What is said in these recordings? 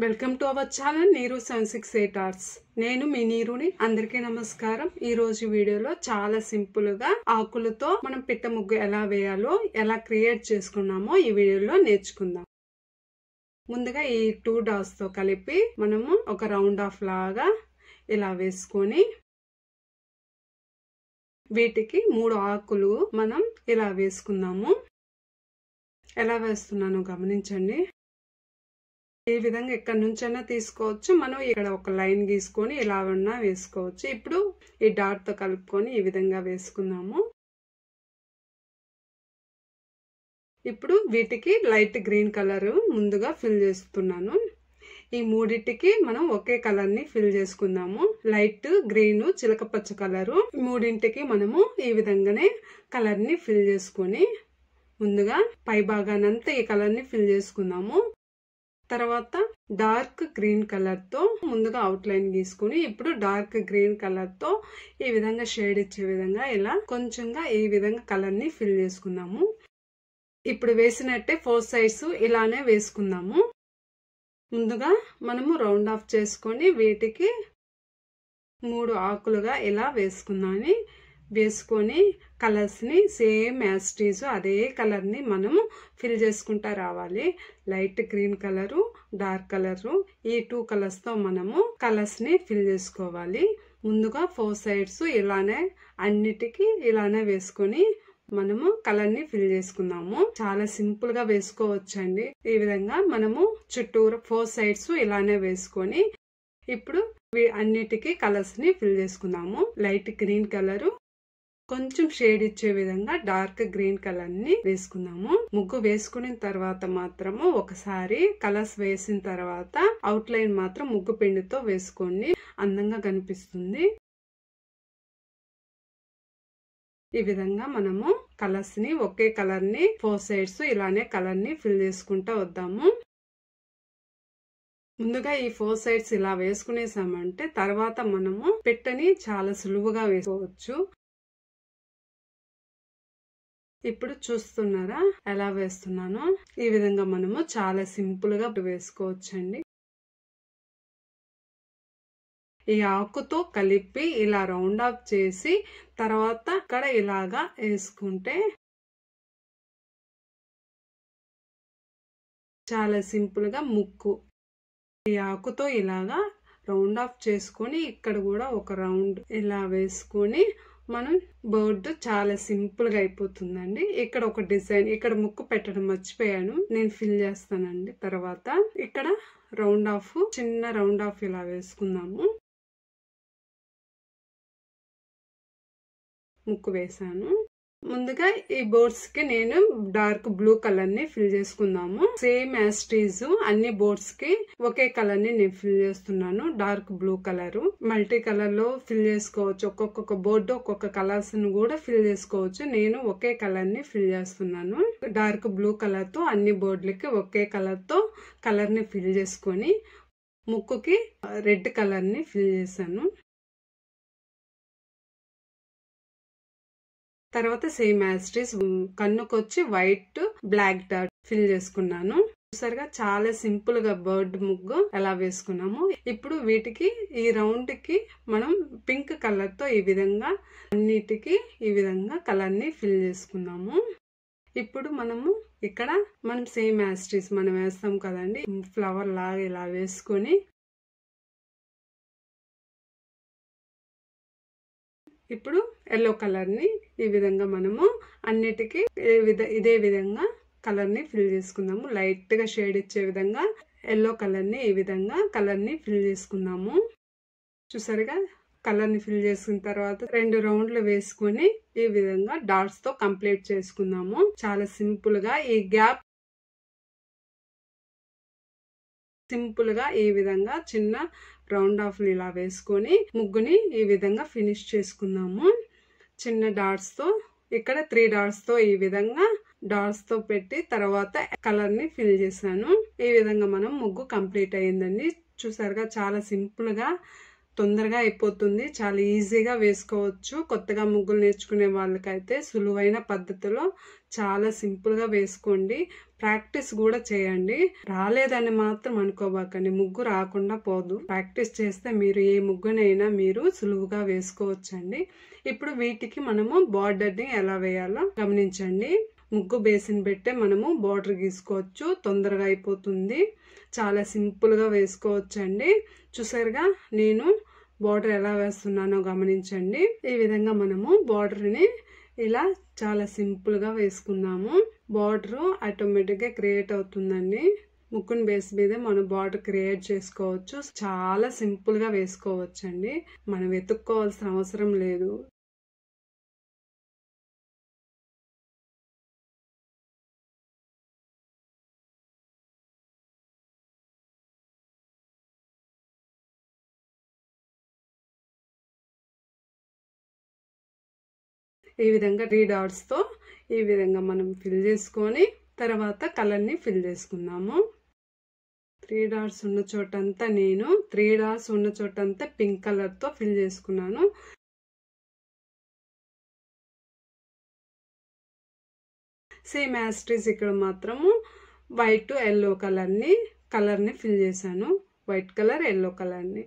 Welcome to our channel నీరు 768 arts. నేను మీ నీరుని. అందరికీ నమస్కారం. ఈ రోజు వీడియోలో చాలా సింపుల్ గా ఆకులతో మనం పిట్ట ముగ్గు ఎలా వేయాలో ఎలా క్రియేట్ చేసుకున్నామో ఈ వీడియోలో నేర్చుకుందాం. ముందుగా ఈ 2 డాట్స్ తో కలిపి మనము ఒక రౌండ్ ఆఫ్ లాగా ఇలా వేసుకొని వీటికి 3 ఆకులు మనం ఇలా వేసుకుందాము. ఎలా వేస్తున్నానో గమనించండి. ఈ విధంగా ఎక్కడి నుంచైనా తీసుకోవచ్చు. మనం ఇక్కడ ఒక లైన్ గీసుకొని ఇలా ఉన్నా వేసుకోవచ్చు. ఇప్పుడు ఈ డాట్ తో కలుపుకొని ఈ విధంగా వేసుకుందాము. ఇప్పుడు వీటికి లైట్ గ్రీన్ కలర్ ముందుగా ఫిల్ చేస్తున్నాను. ఈ మూడింటికి మనం ఒకే కలర్ ని ఫిల్ చేసుకుందాము. లైట్ గ్రీన్, చిలక పచ్చ కలరు మూడింటికి మనము ఈ విధంగానే కలర్ ని ఫిల్ చేసుకొని ముందుగా పై భాగానంతా ఈ కలర్ ని ఫిల్ చేసుకుందాము. తర్వాత డార్క్ గ్రీన్ కలర్ తో ముందుగా అవుట్ లైన్ గీసుకుని ఇప్పుడు డార్క్ గ్రీన్ కలర్ తో ఈ విధంగా షేడ్ ఇచ్చే విధంగా ఇలా కొంచెంగా ఈ విధంగా కలర్ ని ఫిల్ చేసుకుందాము. ఇప్పుడు వేసినట్టే 4 సైడ్స్ ఇలానే వేసుకుందాము. ముందుగా మనము రౌండ్ ఆఫ్ చేసుకొని వీటికి 3 ఆకులుగా ఇలా వేసుకొని కలర్స్ ని సేమ్ యాజ్ ఇట్ ఈజ్ అదే కలర్ ని మనము ఫిల్ చేసుకుంటా రావాలి. Light green colour, dark colour ఈ 2 కలర్స్ తో మనము కలర్స్ ని ఫిల్ చేసుకోవాలి. ముందుగా 4 సైడ్స్ ఇలానే అన్నిటికీ ఇలానే వేసుకొని మనము కలర్ ని ఫిల్ చేసుకుందాము. చాలా సింపుల్ గా వేసుకోవచ్చండి. ఈ విధంగా మనము చుట్టూరు 4 సైడ్స్ ఇలానే వేసుకొని ఇప్పుడు అన్నిటికీ కలర్స్ ని ఫిల్ చేసుకుందాము. లైట్ గ్రీన్ కలరు కొంచెం షేడ్ ఇచ్చే విధంగా డార్క్ గ్రీన్ కలర్ ని వేసుకుందాము. ముగ్గు వేసుకున్న తర్వాత మాత్రము ఒకసారి కలర్స్ వేసిన తర్వాత అవుట్ లైన్ మాత్రం ముగ్గు పిండితో వేసుకోండి, అందంగా కనిపిస్తుంది. ఈ విధంగా మనము కలర్స్ ని ఒకే కలర్ ని 4 సైడ్స్ ఇలానే కలర్ ని ఫిల్ చేసుకుంటా వద్దాము. ముందుగా ఈ 4 సైడ్స్ ఇలా వేసుకునేసామంటే తర్వాత మనము పిట్టని చాలా సులువుగా వేసుకోవచ్చు. ఇప్పుడు చూస్తున్నారా ఎలా వేస్తున్నానో? ఈ విధంగా మనము చాలా సింపుల్ గా వేసుకోవచ్చండి. ఈ ఆకుతో కలిపి ఇలా రౌండ్ ఆఫ్ చేసి తర్వాత ఇక్కడ ఇలాగా వేసుకుంటే చాలా సింపుల్ గా ముక్కు. ఈ ఆకుతో ఇలాగా రౌండ్ ఆఫ్ చేసుకొని ఇక్కడ కూడా ఒక రౌండ్ ఇలా వేసుకొని మనం బోర్డు చాలా సింపుల్ గా అయిపోతుందండి. ఇక్కడ ఒక డిజైన్, ఇక్కడ ముక్కు పెట్టడం మర్చిపోయాను, నేను ఫిల్ చేస్తానండి. తర్వాత ఇక్కడ రౌండ్ ఆఫ్, చిన్న రౌండ్ ఆఫ్ ఇలా వేసుకుందాము. ముక్కు వేసాను. ముందుగా ఈ బోర్డ్స్ కి నేను డార్క్ బ్లూ కలర్ ని ఫిల్ చేసుకుందాము. సేమ్ యాజ్ ఇట్ ఈజ్ అన్ని బోర్డ్స్ కి ఒకే కలర్ ని నేను ఫిల్ చేస్తున్నాను. Dark blue colour multi colour లో ఫిల్ చేసుకోవచ్చు. ఒక్కొక్క బోర్డు ఒక్కొక్క కలర్స్ ను కూడా ఫిల్ చేసుకోవచ్చు. నేను ఒకే కలర్ ని ఫిల్ చేస్తున్నాను. డార్క్ బ్లూ కలర్ తో అన్ని బోర్డులకి ఒకే కలర్ తో కలర్ ని ఫిల్ చేసుకొని ముక్కుకి రెడ్ కలర్ ని ఫిల్ చేశాను. తర్వాత సేమ్ యాజ్ ఇట్ ఈజ్ కన్నుకొచ్చి వైట్ బ్లాక్ డాట్ ఫిల్ చేసుకున్నాను. చూసారుగా చాలా సింపుల్ గా బర్డ్ ముగ్గు ఎలా వేసుకున్నాము. ఇప్పుడు వీటికి ఈ రౌండ్ కి మనం పింక్ కలర్ తో ఈ విధంగా అన్నిటికీ ఈ విధంగా కలర్ ని ఫిల్ చేసుకున్నాము. ఇప్పుడు మనము ఇక్కడ మనం సేమ్ యాజ్ ఇట్ ఈజ్ మనం వేస్తాం కదండి, ఫ్లవర్ లాగా ఇలా వేసుకొని ఇప్పుడు ఎల్లో కలర్ ని ఈ విధంగా మనము అన్నిటికీ ఇదే విధంగా కలర్ ని ఫిల్ చేసుకుందాము. లైట్ గా షేడ్ ఇచ్చే విధంగా ఎల్లో కలర్ ని ఈ విధంగా కలర్ ని ఫిల్ చేసుకుందాము. చూసారుగా కలర్ ని ఫిల్ చేసుకున్న తర్వాత 2 రౌండ్లు వేసుకొని ఈ విధంగా డాట్స్ తో కంప్లీట్ చేసుకుందాము. చాలా సింపుల్ గా ఈ గ్యాప్ ఈ విధంగా చిన్న రౌండ్ ఆఫ్ ఇలా వేసుకొని ముగ్గుని ఈ విధంగా ఫినిష్ చేసుకుందాము. చిన్న డాట్స్ తో ఇక్కడ 3 డాట్స్ తో ఈ విధంగా డాట్స్ తో పెట్టి తర్వాత కలర్ ని ఫిల్ చేశాను. ఈ విధంగా మనం ముగ్గు కంప్లీట్ అయ్యిందండి. చూసారుగా చాలా సింపుల్ గా తొందరగా అయిపోతుంది. చాలా ఈజీగా వేసుకోవచ్చు. కొత్తగా ముగ్గులు నేర్చుకునే వాళ్ళకైతే సులువైన పద్ధతిలో చాలా సింపుల్ గా వేసుకోండి. ప్రాక్టీస్ కూడా చేయండి. రాలేదని మాత్రం అనుకోబాకండి. ముగ్గు రాకుండా పోదు. ప్రాక్టీస్ చేస్తే మీరు ఏ ముగ్గునైనా మీరు సులువుగా వేసుకోవచ్చండి. ఇప్పుడు వీటికి మనము బార్డర్ని ఎలా వేయాలో గమనించండి. ముగ్గు బేసిన్ పెట్టే మనము బార్డర్ గీసుకోవచ్చు. తొందరగా అయిపోతుంది. చాలా సింపుల్గా వేసుకోవచ్చండి. చూసారుగా నేను బార్డర్ ఎలా వేస్తున్నానో గమనించండి. ఈ విధంగా మనము బార్డర్ని ఇలా చాలా సింపుల్గా వేసుకున్నాము. బార్డర్ ఆటోమేటిక్గా క్రియేట్ అవుతుందండి. ముగ్గుని బేస్ మీద మనం బార్డర్ క్రియేట్ చేసుకోవచ్చు. చాలా సింపుల్గా వేసుకోవచ్చండి. మనం వెతుక్కోవాల్సిన అవసరం లేదు. ఈ విధంగా 3 డాట్స్తో ఈ విధంగా మనం ఫిల్ చేసుకొని తర్వాత కలర్ని ఫిల్ చేసుకున్నాము. 3 డాట్స్ ఉన్న చోటంతా నేను 3 డాట్స్ ఉన్న చోటంతా పింక్ కలర్తో ఫిల్ చేసుకున్నాను. సేమ్ యాస్టీస్ ఇక్కడ మాత్రము వైట్ ఎల్లో కలర్ని ఫిల్ చేశాను. వైట్ కలర్ ఎల్లో కలర్ని.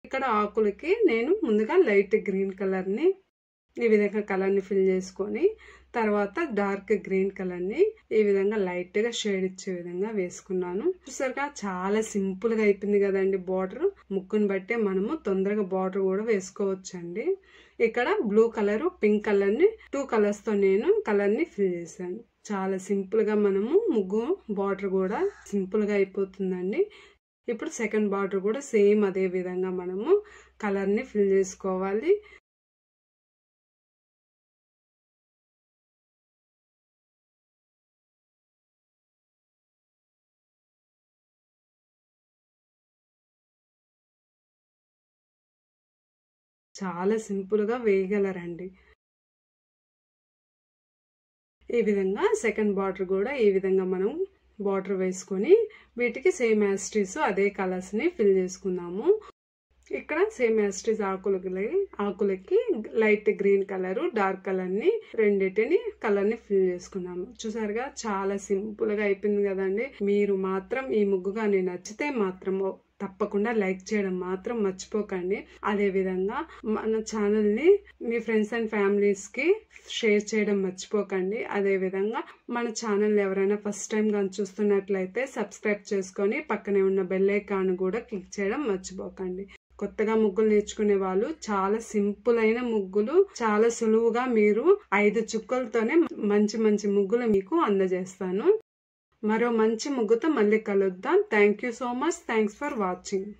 ఇక్కడ ఆకులకి నేను ముందుగా లైట్ గ్రీన్ కలర్ని ఈ విధంగా కలర్ని ఫిల్ చేసుకొని తర్వాత డార్క్ గ్రీన్ కలర్ని ఈ విధంగా లైట్గా షేడ్ ఇచ్చే విధంగా వేసుకున్నాను. చూసారుగా చాలా సింపుల్గా అయిపోయింది కదండి. బార్డర్ ముగ్గుని బట్టే మనము తొందరగా బార్డర్ కూడా వేసుకోవచ్చండి. ఇక్కడ బ్లూ కలర్ పింక్ కలర్ని 2 కలర్స్తో నేను కలర్ని ఫిల్ చేశాను. చాలా సింపుల్గా మనము ముగ్గు బార్డర్ కూడా సింపుల్గా అయిపోతుందండి. ఇప్పుడు సెకండ్ బార్డర్ కూడా సేమ్ అదే విధంగా మనము కలర్ని ఫిల్ చేసుకోవాలి. చాలా సింపుల్గా వేయగలరండి. ఈ విధంగా సెకండ్ బార్డర్ కూడా ఈ విధంగా మనం బార్డర్ వేసుకొని వీటికి సేమ్ యాస్టీస్ అదే కలర్స్ని ఫిల్ చేసుకున్నాము. ఇక్కడ సేమ్ యాస్టీస్ ఆకులకి లైట్ గ్రీన్ కలర్ డార్క్ కలర్ని రెండింటిని కలర్ని ఫిల్ చేసుకున్నాము. చూసారుగా చాలా సింపుల్గా అయిపోయింది కదండి. మీరు మాత్రం ఈ ముగ్గు కానీ నచ్చితే మాత్రం తప్పకుండా లైక్ చేయడం మాత్రం మర్చిపోకండి. అదే విధంగా మన ఛానల్ని మీ ఫ్రెండ్స్ అండ్ ఫ్యామిలీస్కి షేర్ చేయడం మర్చిపోకండి. అదే విధంగా మన ఛానల్ ఎవరైనా ఫస్ట్ టైం కానీ చూస్తున్నట్లయితే సబ్స్క్రైబ్ చేసుకొని పక్కనే ఉన్న బెల్ ఐకాన్ కూడా క్లిక్ చేయడం మర్చిపోకండి. కొత్తగా ముగ్గులు నేర్చుకునే వాళ్ళు చాలా సింపుల్ అయిన ముగ్గులు చాలా సులువుగా మీరు 5 చుక్కలతోనే మంచి ముగ్గులు మీకు అందజేస్తాను. మరో మంచి ముగ్గుతో మళ్ళీ కలుద్దాం. Thank you so much. Thanks for watching.